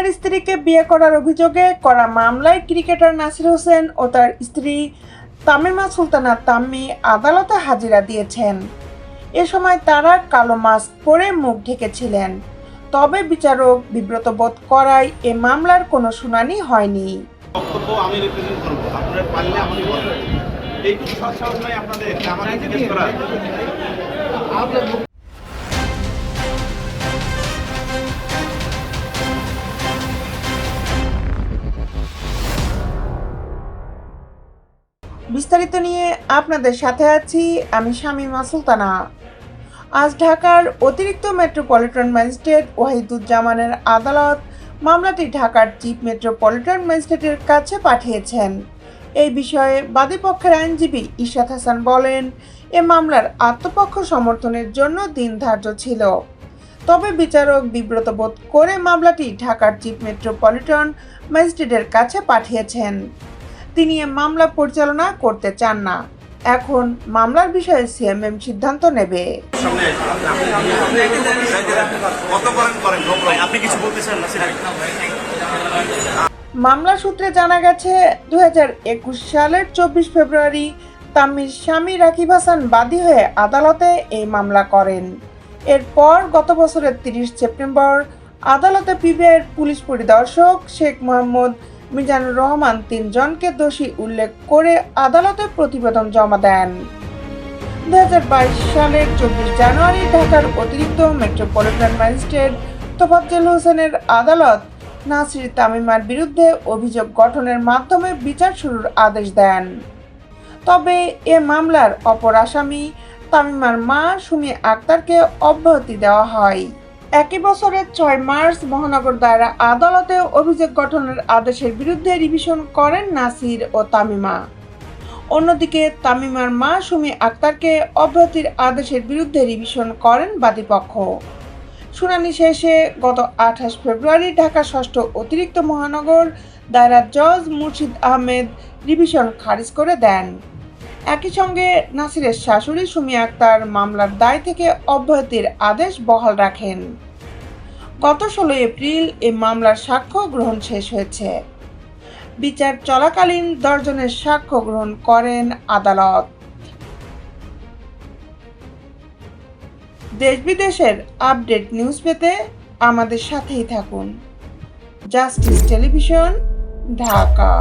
নিজের স্ত্রীকে বিয়ে করার অভিযোগে করা মামলায় ক্রিকেটার নাসির হোসেন ও তার স্ত্রী তামিমা সুলতানা তাম্মি আদালতে হাজিরা দিয়েছেন। এ সময় তারা কালো মাস্ক পরে মুখ ঢেকেছিলেন। তবে বিচারক বিব্রত বোধ করায় এ মামলার কোনো শুনানি হয়নি। বক্তব্য আমি রিপ্রেজেন্ট করব, আপনারা পারলে আমাকে বলবেন। এই কি সৎসাহস নাই আপনাদের আমাকে জিজ্ঞেস করার? বিস্তারিত নিয়ে আপনাদের সাথে আছি আমি শামীমা সুলতানা। আজ ঢাকার অতিরিক্ত মেট্রোপলিটন ম্যাজিস্ট্রেট ওয়াহিদুজ্জামানের আদালত মামলাটি ঢাকার চিফ মেট্রোপলিটন ম্যাজিস্ট্রেটের কাছে পাঠিয়েছেন। এই বিষয়ে বাদীপক্ষের আইনজীবী ইশরাত হাসান বলেন, এ মামলার আত্মপক্ষ সমর্থনের জন্য দিন ধার্য ছিল। তবে বিচারক বিব্রত বোধ করে মামলাটি ঢাকার চিফ মেট্রোপলিটন ম্যাজিস্ট্রেটের কাছে পাঠিয়েছেন। তিনি এ মামলা পরিচালনা করতে চান না। এখন মামলার বিষয়ে সিএমএম সিদ্ধান্ত নেবে। মামলা সূত্রে জানা গেছে 2021 সালের 24 ফেব্রুয়ারি তাম্মির স্বামী রাকিব হাসান বাদী হয়ে আদালতে এই মামলা করেন। এরপর গত বছরের 30 সেপ্টেম্বর আদালতে পিবিআইয়ের পুলিশ পরিদর্শক শেখ মোহাম্মদ মিজানুর রহমান 3 জনকে দোষী উল্লেখ করে আদালতে প্রতিবেদন জমা দেন। 2022 সালের 24 জানুয়ারি ঢাকার অতিরিক্ত মেট্রোপলিটন ম্যাজিস্ট্রেট তোফাজ্জল হোসেনের আদালত নাসির তামিমার বিরুদ্ধে অভিযোগ গঠনের মাধ্যমে বিচার শুরুর আদেশ দেন। তবে এ মামলার অপর আসামি তামিমার মা সুমি আক্তারকে অব্যাহতি দেওয়া হয়। একই বছরের 6 মার্চ মহানগর দায়রা আদালতে অভিযোগ গঠনের আদেশের বিরুদ্ধে রিভিশন করেন নাসির ও তামিমা। অন্যদিকে তামিমার মা সুমি আক্তারকে অব্যাহতির আদেশের বিরুদ্ধে রিভিশন করেন বাদীপক্ষ। শুনানি শেষে গত 28 ফেব্রুয়ারি ঢাকা 6ষ্ঠ অতিরিক্ত মহানগর দায়রার জজ মুর্শিদ আহমেদ রিভিশন খারিজ করে দেন। একই সঙ্গে নাসিরের শাশুড়ি সুমি আক্তার মামলার দায় থেকে অব্যাহতির আদেশ বহাল রাখেন। গত 16 এপ্রিল এ মামলার সাক্ষ্য গ্রহণ শেষ হয়েছে। বিচার চলাকালীন 10 জনের সাক্ষ্য গ্রহণ করেন আদালত। দেশ বিদেশের আপডেট নিউজ পেতে আমাদের সাথেই থাকুন। Justice television, Dhaka.